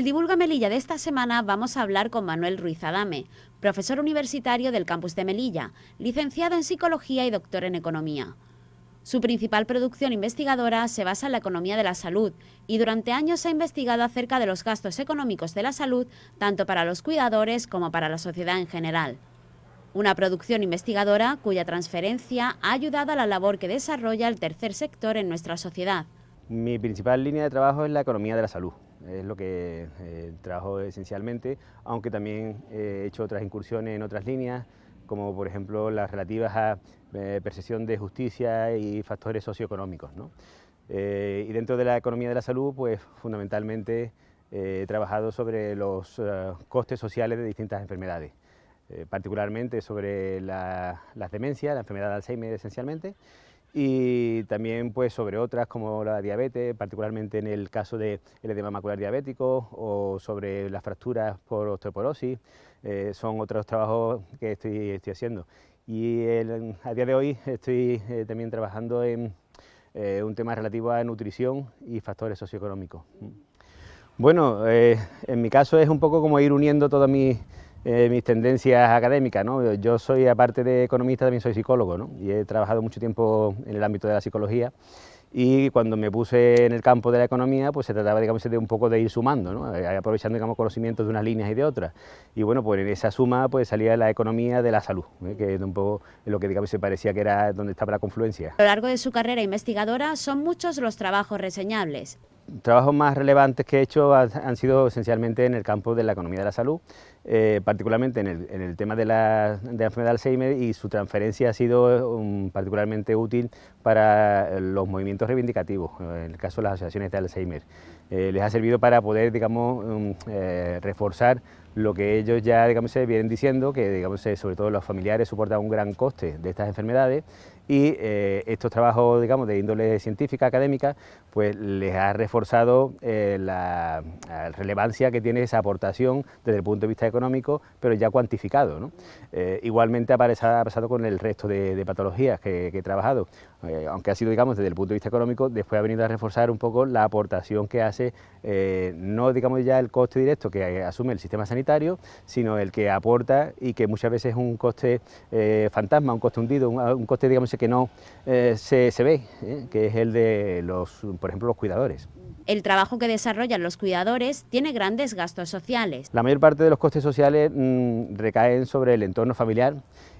Divulga Melilla de esta semana vamos a hablar con Manuel Ruiz Adame, profesor universitario del campus de Melilla, licenciado en Psicología y doctor en Economía. Su principal producción investigadora se basa en la economía de la salud y durante años ha investigado acerca de los gastos económicos de la salud tanto para los cuidadores como para la sociedad en general. Una producción investigadora cuya transferencia ha ayudado a la labor que desarrolla el tercer sector en nuestra sociedad. Mi principal línea de trabajo es la economía de la salud, es lo que trabajo esencialmente, aunque también he hecho otras incursiones en otras líneas, como por ejemplo las relativas a percepción de justicia y factores socioeconómicos, ¿no? Y dentro de la economía de la salud, pues fundamentalmente he trabajado sobre los costes sociales de distintas enfermedades, particularmente sobre las demencias, la enfermedad de Alzheimer esencialmente, y también pues sobre otras como la diabetes, particularmente en el caso del edema macular diabético o sobre las fracturas por osteoporosis. Son otros trabajos que estoy haciendo. Y a día de hoy estoy también trabajando en un tema relativo a nutrición y factores socioeconómicos. Bueno, en mi caso es un poco como ir uniendo todas mis tendencias académicas, ¿no? Yo soy, aparte de economista, también soy psicólogo, ¿no? Y he trabajado mucho tiempo en el ámbito de la psicología, y cuando me puse en el campo de la economía, pues se trataba, digamos, de un poco de ir sumando, ¿no? Aprovechando, digamos, conocimientos de unas líneas y de otras. Y bueno, pues en esa suma pues salía la economía de la salud, que es un poco lo que, digamos, se parecía que era donde estaba la confluencia. A lo largo de su carrera investigadora son muchos los trabajos reseñables. Trabajos más relevantes que he hecho han sido esencialmente en el campo de la economía de la salud, particularmente en el tema de la enfermedad de Alzheimer, y su transferencia ha sido particularmente útil para los movimientos reivindicativos, en el caso de las asociaciones de Alzheimer. Les ha servido para poder, digamos, reforzar lo que ellos ya, digamos, se vienen diciendo, que, digamos, sobre todo los familiares soportan un gran coste de estas enfermedades, y estos trabajos, digamos, de índole científica, académica, pues les ha reforzado la relevancia que tiene esa aportación desde el punto de vista económico, pero ya cuantificado, ¿no? Igualmente ha pasado con el resto de patologías que he trabajado, aunque ha sido, digamos, desde el punto de vista económico, después ha venido a reforzar un poco la aportación que hace, no, digamos, ya el coste directo que asume el sistema sanitario, sino el que aporta, y que muchas veces es un coste fantasma, un coste hundido, un coste, digamos, que no se ve, que es el de por ejemplo, los cuidadores. El trabajo que desarrollan los cuidadores tiene grandes gastos sociales. La mayor parte de los costes sociales recaen sobre el entorno familiar,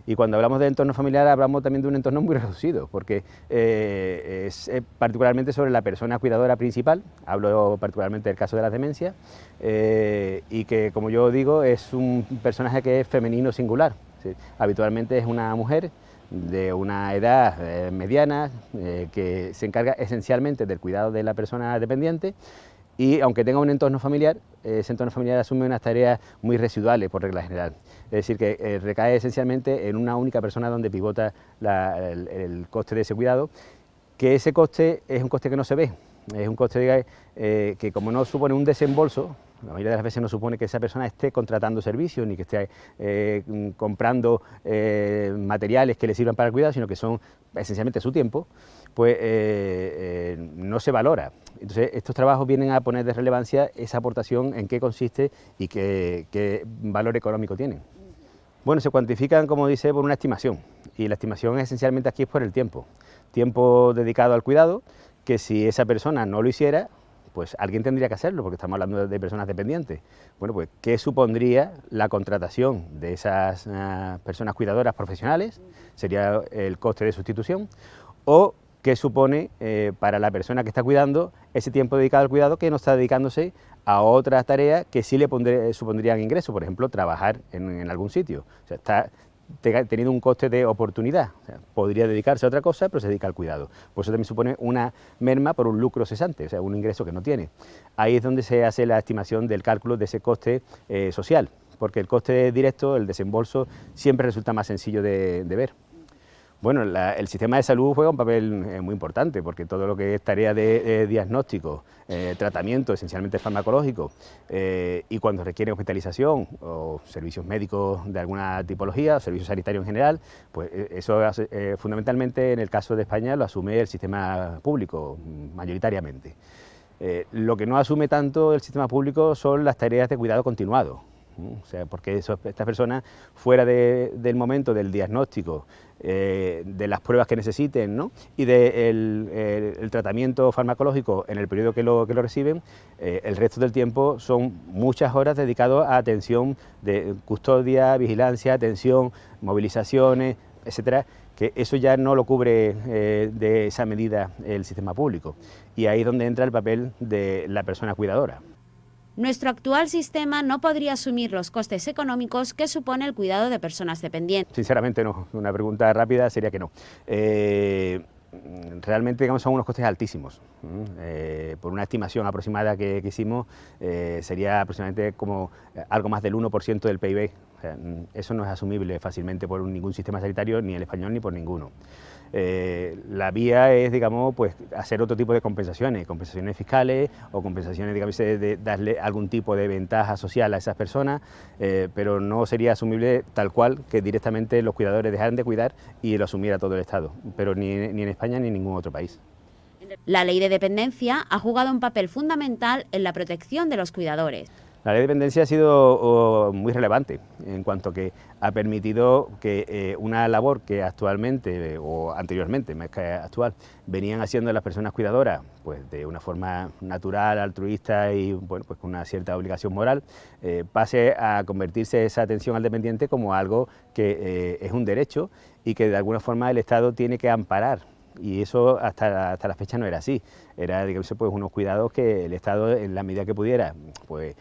y cuando hablamos de entorno familiar hablamos también de un entorno muy reducido, porque es particularmente sobre la persona cuidadora principal. Hablo particularmente del caso de las demencias, y que, como yo digo, es un personaje que es femenino singular, ¿sí? Habitualmente es una mujer de una edad mediana, que se encarga esencialmente del cuidado de la persona dependiente, y aunque tenga un entorno familiar, ese entorno familiar asume unas tareas muy residuales por regla general. Es decir, que recae esencialmente en una única persona donde pivota el coste de ese cuidado, que ese coste es un coste que no se ve, es un coste que, como no supone un desembolso, la mayoría de las veces no supone que esa persona esté contratando servicios ni que esté comprando materiales que le sirvan para el cuidado, sino que son esencialmente su tiempo, pues no se valora. Entonces, estos trabajos vienen a poner de relevancia esa aportación, en qué consiste y qué valor económico tienen. Bueno, se cuantifican, como dice, por una estimación, y la estimación esencialmente aquí es por el tiempo dedicado al cuidado, que si esa persona no lo hiciera, pues alguien tendría que hacerlo, porque estamos hablando de personas dependientes. Bueno, pues ¿qué supondría la contratación de esas personas cuidadoras profesionales? Sería el coste de sustitución. O ¿qué supone para la persona que está cuidando ese tiempo dedicado al cuidado, que no está dedicándose a otras tareas que sí le supondrían ingresos? Por ejemplo, trabajar en algún sitio. O sea, está teniendo un coste de oportunidad. O sea, podría dedicarse a otra cosa, pero se dedica al cuidado. Por eso también supone una merma por un lucro cesante, o sea, un ingreso que no tiene. Ahí es donde se hace la estimación del cálculo de ese coste social, porque el coste directo, el desembolso, siempre resulta más sencillo de ver. Bueno, el sistema de salud juega un papel muy importante, porque todo lo que es tarea de diagnóstico, tratamiento esencialmente farmacológico, y cuando requiere hospitalización o servicios médicos de alguna tipología, o servicios sanitarios en general, pues eso fundamentalmente en el caso de España lo asume el sistema público mayoritariamente. Lo que no asume tanto el sistema público son las tareas de cuidado continuado. O sea, porque estas personas, fuera del momento del diagnóstico, de las pruebas que necesiten, ¿no?, y del tratamiento farmacológico en el periodo que lo reciben, el resto del tiempo son muchas horas dedicadas a atención de custodia, vigilancia, atención, movilizaciones, etcétera, que eso ya no lo cubre de esa medida el sistema público. Y ahí es donde entra el papel de la persona cuidadora. Nuestro actual sistema no podría asumir los costes económicos que supone el cuidado de personas dependientes. Sinceramente no, una pregunta rápida sería que no. Realmente, digamos, son unos costes altísimos. Por una estimación aproximada que hicimos, sería aproximadamente como algo más del 1% del PIB. O sea, eso no es asumible fácilmente por ningún sistema sanitario, ni el español ni por ninguno. La vía es, digamos, pues hacer otro tipo de compensaciones fiscales o compensaciones, digamos, de darle algún tipo de ventaja social a esas personas, pero no sería asumible tal cual que directamente los cuidadores dejaran de cuidar y lo asumiera todo el Estado, pero ni en España ni en ningún otro país. La ley de dependencia ha jugado un papel fundamental en la protección de los cuidadores. La ley de dependencia ha sido muy relevante en cuanto que ha permitido que una labor que actualmente o anteriormente, más que actual, venían haciendo las personas cuidadoras pues de una forma natural, altruista y bueno, pues con una cierta obligación moral, pase a convertirse esa atención al dependiente como algo que es un derecho y que de alguna forma el Estado tiene que amparar. Y eso hasta la fecha no era así, era, digamos, pues unos cuidados que el Estado, en la medida que pudiera, pues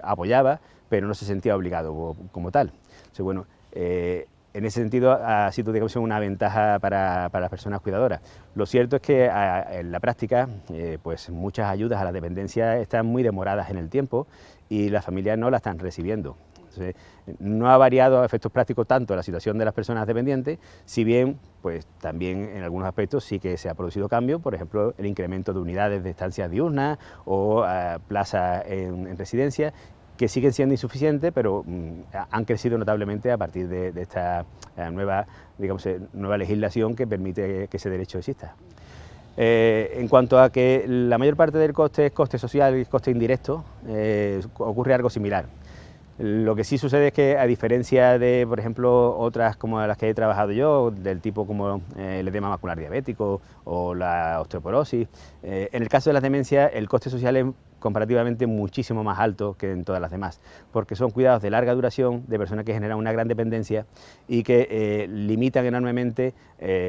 apoyaba, pero no se sentía obligado como tal. Entonces, bueno, en ese sentido ha sido, digamos, una ventaja para las personas cuidadoras. Lo cierto es que en la práctica, pues muchas ayudas a la dependencia están muy demoradas en el tiempo y las familias no las están recibiendo. Entonces, no ha variado a efectos prácticos tanto la situación de las personas dependientes, si bien pues también en algunos aspectos sí que se ha producido cambio, por ejemplo el incremento de unidades de estancias diurnas o plazas en residencia, que siguen siendo insuficientes, pero han crecido notablemente a partir de esta nueva legislación que permite que ese derecho exista. En cuanto a que la mayor parte del coste es coste social y coste indirecto, ocurre algo similar. Lo que sí sucede es que, a diferencia de, por ejemplo, otras como las que he trabajado yo, del tipo como el edema macular diabético o la osteoporosis, en el caso de las demencias el coste social es comparativamente muchísimo más alto que en todas las demás, porque son cuidados de larga duración, de personas que generan una gran dependencia y que limitan enormemente,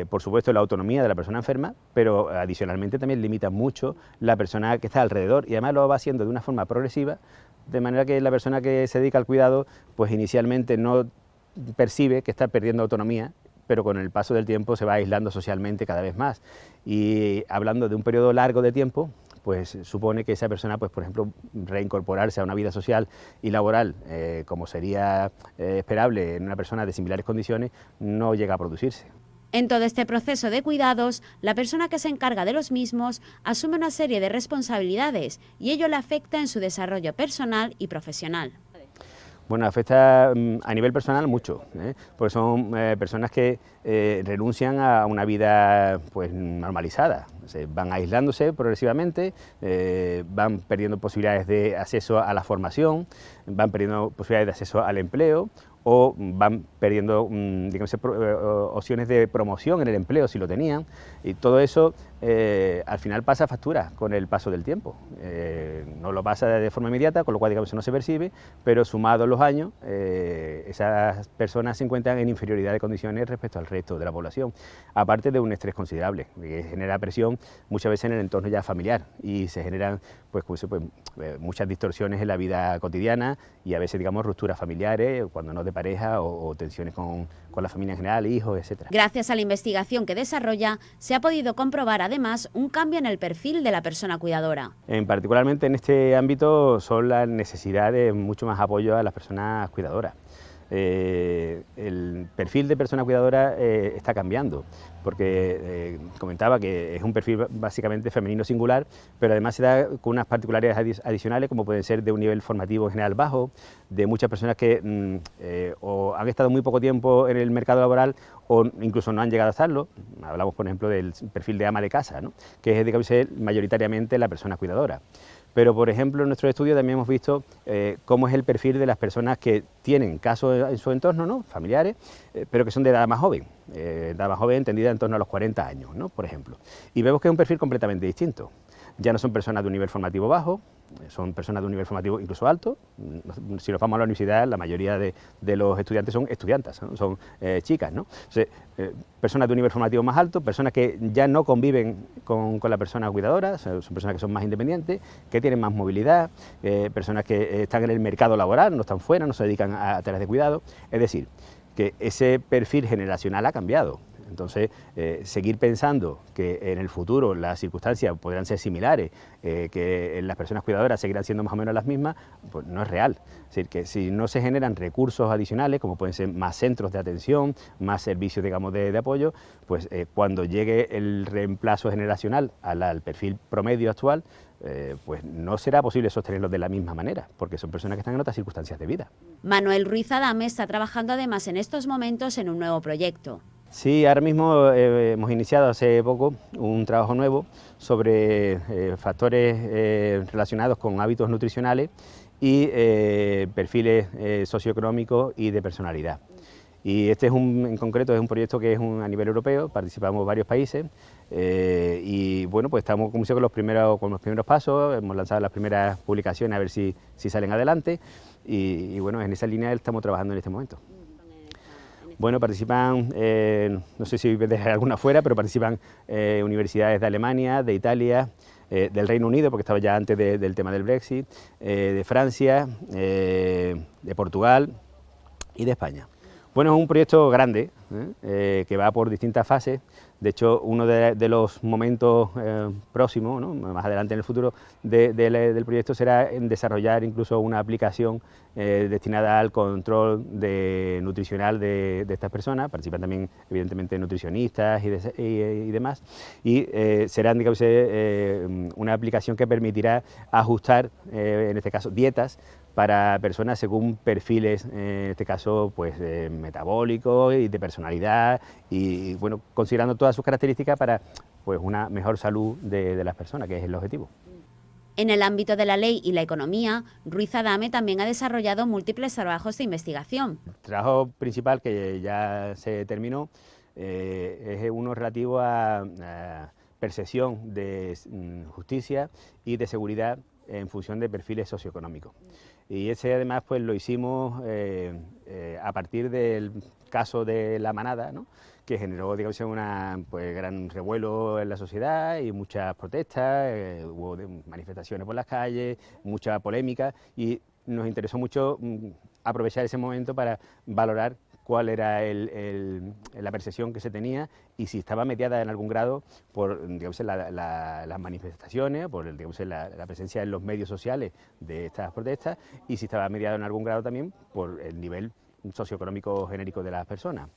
por supuesto, la autonomía de la persona enferma, pero adicionalmente también limitan mucho la persona que está alrededor y además lo va haciendo de una forma progresiva, de manera que la persona que se dedica al cuidado, pues inicialmente no percibe que está perdiendo autonomía, pero con el paso del tiempo se va aislando socialmente cada vez más. Y hablando de un periodo largo de tiempo, pues supone que esa persona, pues por ejemplo, reincorporarse a una vida social y laboral, como sería esperable en una persona de similares condiciones, no llega a producirse. En todo este proceso de cuidados, la persona que se encarga de los mismos asume una serie de responsabilidades y ello le afecta en su desarrollo personal y profesional. Bueno, afecta a nivel personal mucho, porque son personas que renuncian a una vida pues normalizada, van aislándose progresivamente, van perdiendo posibilidades de acceso a la formación, van perdiendo posibilidades de acceso al empleo o van perdiendo digamos, opciones de promoción en el empleo si lo tenían, y todo eso al final pasa factura con el paso del tiempo. No lo pasa de forma inmediata, con lo cual digamos no se percibe, pero sumados los años esas personas se encuentran en inferioridad de condiciones respecto al resto de la población, aparte de un estrés considerable que genera presión muchas veces en el entorno ya familiar y se generan pues muchas distorsiones en la vida cotidiana y a veces digamos rupturas familiares, cuando no de pareja o tensiones con la familia en general, hijos, etc. Gracias a la investigación que desarrolla, se ha podido comprobar además un cambio en el perfil de la persona cuidadora. Particularmente en este ámbito son las necesidades de mucho más apoyo a las personas cuidadoras. el perfil de persona cuidadora está cambiando, porque comentaba que es un perfil básicamente femenino singular, pero además se da con unas particularidades adicionales, como pueden ser de un nivel formativo en general bajo, de muchas personas que o han estado muy poco tiempo en el mercado laboral o incluso no han llegado a estarlo. Hablamos, por ejemplo, del perfil de ama de casa, ¿no?, que es, digamos, mayoritariamente la persona cuidadora. Pero, por ejemplo, en nuestro estudio también hemos visto cómo es el perfil de las personas que tienen casos en su entorno, ¿no?, familiares, pero que son de edad más joven entendida en torno a los 40 años, ¿no?, por ejemplo. Y vemos que es un perfil completamente distinto. Ya no son personas de un nivel formativo bajo, son personas de un nivel formativo incluso alto. Si nos vamos a la universidad, la mayoría de los estudiantes son estudiantas, ¿no?, son chicas, ¿no? Entonces, personas de un nivel formativo más alto, personas que ya no conviven con la persona cuidadora, son personas que son más independientes, que tienen más movilidad, personas que están en el mercado laboral, no están fuera, no se dedican a tareas de cuidado. Es decir, que ese perfil generacional ha cambiado. Entonces, seguir pensando que en el futuro las circunstancias podrán ser similares, que las personas cuidadoras seguirán siendo más o menos las mismas, pues no es real. Es decir, que si no se generan recursos adicionales, como pueden ser más centros de atención, más servicios, digamos, de apoyo, pues cuando llegue el reemplazo generacional al perfil promedio actual, pues no será posible sostenerlo de la misma manera, porque son personas que están en otras circunstancias de vida. Manuel Ruiz Adame está trabajando además en estos momentos en un nuevo proyecto. Sí, ahora mismo hemos iniciado hace poco un trabajo nuevo sobre factores relacionados con hábitos nutricionales y perfiles socioeconómicos y de personalidad. Y este en concreto es un proyecto que es a nivel europeo, participamos varios países y bueno, pues estamos como con los primeros pasos, hemos lanzado las primeras publicaciones a ver si salen adelante y bueno, en esa línea estamos trabajando en este momento. Bueno, participan, no sé si dejar alguna fuera, pero participan universidades de Alemania, de Italia, del Reino Unido, porque estaba ya antes del tema del Brexit, de Francia, de Portugal y de España. Bueno, es un proyecto grande, que va por distintas fases. De hecho, uno de los momentos próximos, ¿no?, más adelante en el futuro del proyecto, será en desarrollar incluso una aplicación destinada al control nutricional de estas personas. Participan también, evidentemente, nutricionistas y demás. Y será, digamos, una aplicación que permitirá ajustar, en este caso, dietas para personas según perfiles, en este caso, pues metabólicos y de personalidad, y bueno, considerando todas sus características para pues una mejor salud de las personas, que es el objetivo. En el ámbito de la ley y la economía, Ruiz Adame también ha desarrollado múltiples trabajos de investigación. El trabajo principal, que ya se terminó, es uno relativo a percepción de justicia y de seguridad en función de perfiles socioeconómicos. Y ese además pues lo hicimos a partir del caso de La Manada, ¿no?, que generó, digamos, pues, gran revuelo en la sociedad y muchas protestas, hubo manifestaciones por las calles, mucha polémica, y nos interesó mucho aprovechar ese momento para valorar cuál era la percepción que se tenía y si estaba mediada en algún grado por, digamos, las manifestaciones, por digamos, la presencia en los medios sociales de estas protestas, y si estaba mediada en algún grado también por el nivel socioeconómico genérico de las personas.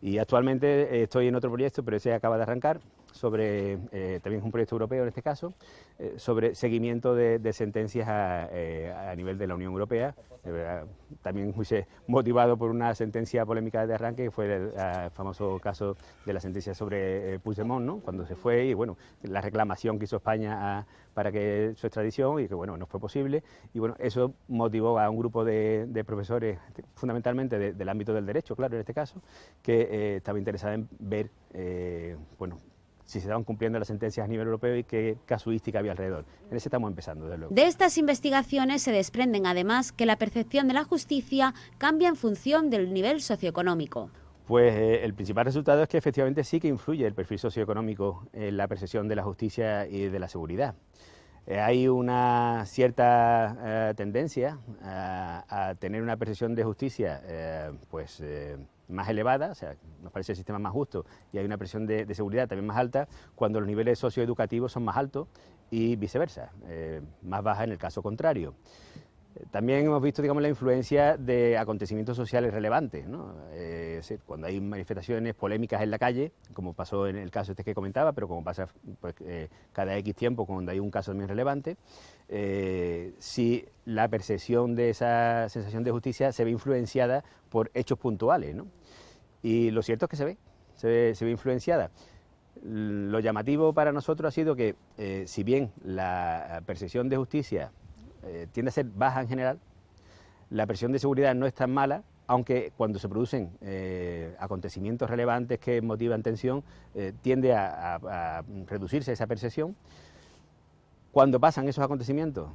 Y actualmente estoy en otro proyecto, pero ese acaba de arrancar, sobre, también es un proyecto europeo en este caso, sobre seguimiento de sentencias a nivel de la Unión Europea, también muy motivado por una sentencia polémica de arranque, que fue el famoso caso de la sentencia sobre Puigdemont, ¿no?, cuando se fue, y bueno, la reclamación que hizo España para que su extradición, y que bueno, no fue posible, y bueno, eso motivó a un grupo de profesores, fundamentalmente del ámbito del derecho, claro, en este caso, que estaba interesada en ver, bueno, si se estaban cumpliendo las sentencias a nivel europeo y qué casuística había alrededor. En ese estamos empezando, desde luego. De estas investigaciones se desprenden además que la percepción de la justicia cambia en función del nivel socioeconómico. Pues el principal resultado es que efectivamente sí que influye el perfil socioeconómico en la percepción de la justicia y de la seguridad. Hay una cierta tendencia a tener una percepción de justicia más elevada, o sea, nos parece el sistema más justo, y hay una percepción de seguridad también más alta cuando los niveles socioeducativos son más altos, y viceversa, más baja en el caso contrario. También hemos visto, digamos, la influencia de acontecimientos sociales relevantes, ¿no? Es decir, cuando hay manifestaciones polémicas en la calle, como pasó en el caso este que comentaba, pero como pasa pues, cada X tiempo cuando hay un caso también relevante, si la percepción de esa sensación de justicia se ve influenciada por hechos puntuales, ¿no? Y lo cierto es que se ve influenciada. Lo llamativo para nosotros ha sido que, si bien la percepción de justicia tiende a ser baja en general, la percepción de seguridad no es tan mala, aunque cuando se producen acontecimientos relevantes que motivan tensión, tiende a reducirse esa percepción. Cuando pasan esos acontecimientos,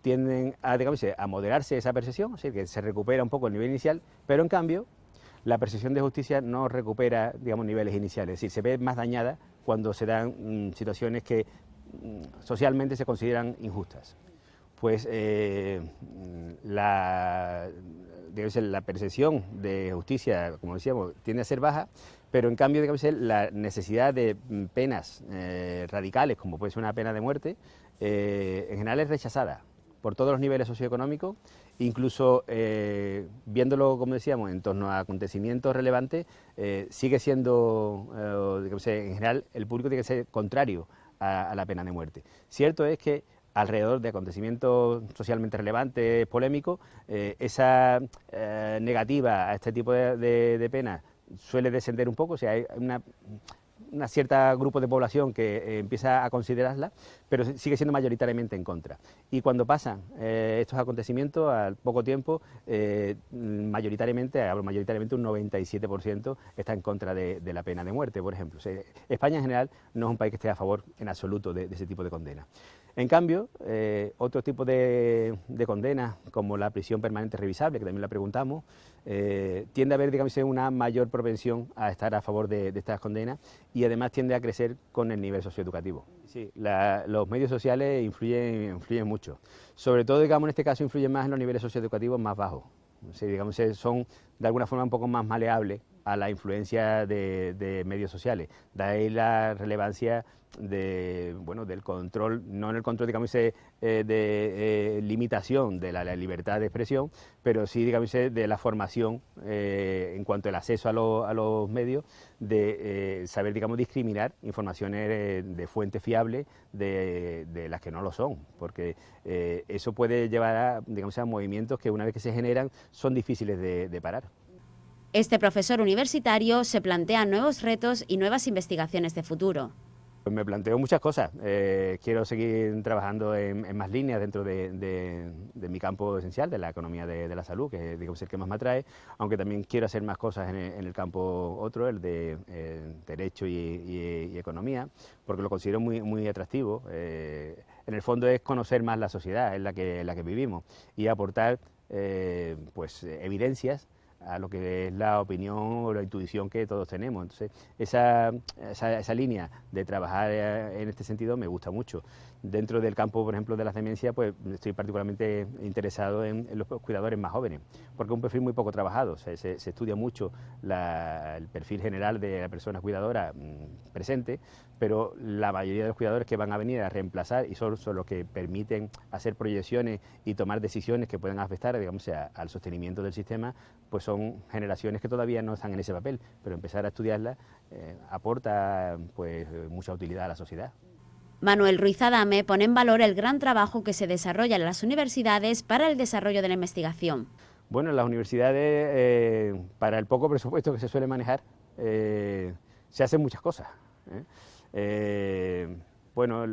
tienden a, digamos, a moderarse esa percepción, es decir, que se recupera un poco el nivel inicial, pero en cambio la percepción de justicia no recupera, digamos, niveles iniciales, es decir, se ve más dañada cuando se dan situaciones que socialmente se consideran injustas. Pues la percepción de justicia, como decíamos, tiende a ser baja, pero en cambio, digamos, la necesidad de penas radicales, como puede ser una pena de muerte, en general es rechazada por todos los niveles socioeconómicos, incluso viéndolo, como decíamos, en torno a acontecimientos relevantes, sigue siendo, digamos, en general, el público tiene que ser contrario a la pena de muerte. Cierto es que alrededor de acontecimientos socialmente relevantes, polémicos, esa negativa a este tipo de penas suele descender un poco, o sea, hay una cierta grupo de población que empieza a considerarla, pero sigue siendo mayoritariamente en contra. Y cuando pasan estos acontecimientos, al poco tiempo, mayoritariamente un 97% está en contra de la pena de muerte, por ejemplo. O sea, España en general no es un país que esté a favor en absoluto de ese tipo de condena. En cambio, otro tipo de condenas, como la prisión permanente revisable, que también la preguntamos, tiende a haber, digamos, una mayor propensión a estar a favor de estas condenas y además tiende a crecer con el nivel socioeducativo. Sí, los medios sociales influyen mucho. Sobre todo, digamos, en este caso influyen más en los niveles socioeducativos más bajos. Sí, digamos, son de alguna forma un poco más maleables a la influencia de medios sociales. De ahí la relevancia del control, no en el control, digamos, de limitación de la libertad de expresión, pero sí, digamos, de la formación en cuanto al acceso a los medios, de saber, digamos, discriminar informaciones de fuentes fiables de las que no lo son, porque eso puede llevar a, digamos, a movimientos que una vez que se generan son difíciles de parar. Este profesor universitario se plantea nuevos retos y nuevas investigaciones de futuro. Pues me planteo muchas cosas. Quiero seguir trabajando en más líneas dentro de mi campo esencial, de la economía de la salud, que digamos, es el que más me atrae, aunque también quiero hacer más cosas en el campo otro, el de derecho y economía, porque lo considero muy atractivo. En el fondo es conocer más la sociedad en la que vivimos y aportar pues, evidencias a lo que es la opinión o la intuición que todos tenemos. Entonces, esa línea de trabajar en este sentido me gusta mucho. Dentro del campo, por ejemplo, de las demencias, pues estoy particularmente interesado en los cuidadores más jóvenes, porque es un perfil muy poco trabajado. O sea, se estudia mucho el perfil general de la persona cuidadora presente, pero la mayoría de los cuidadores que van a venir a reemplazar y son los que permiten hacer proyecciones y tomar decisiones que puedan afectar, digamos, al sostenimiento del sistema, pues son generaciones que todavía no están en ese papel, pero empezar a estudiarlas aporta pues mucha utilidad a la sociedad. Manuel Ruiz Adame pone en valor el gran trabajo que se desarrolla en las universidades para el desarrollo de la investigación. Bueno, en las universidades, para el poco presupuesto que se suele manejar, se hacen muchas cosas. Bueno,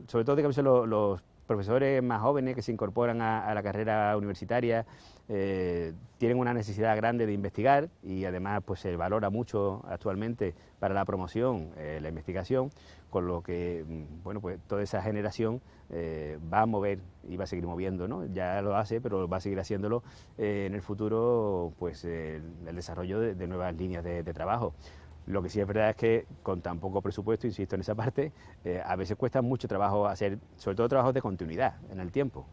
sobre todo, digamos, los profesores más jóvenes que se incorporan a la carrera universitaria tienen una necesidad grande de investigar y además pues se valora mucho actualmente para la promoción la investigación, con lo que bueno, pues toda esa generación va a mover y va a seguir moviendo, ¿no? Ya lo hace, pero va a seguir haciéndolo en el futuro, pues el desarrollo de nuevas líneas de trabajo. Lo que sí es verdad es que con tan poco presupuesto, insisto en esa parte, a veces cuesta mucho trabajo hacer, sobre todo trabajos de continuidad en el tiempo.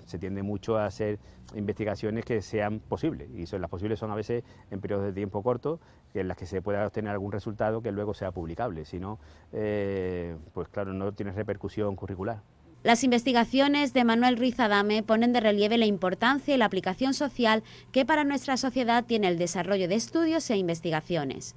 Se tiende mucho a hacer investigaciones que sean posibles, y las posibles son a veces en periodos de tiempo cortos, en las que se pueda obtener algún resultado que luego sea publicable, si no, pues claro, no tiene repercusión curricular. Las investigaciones de Manuel Ruiz Adame ponen de relieve la importancia y la aplicación social que para nuestra sociedad tiene el desarrollo de estudios e investigaciones.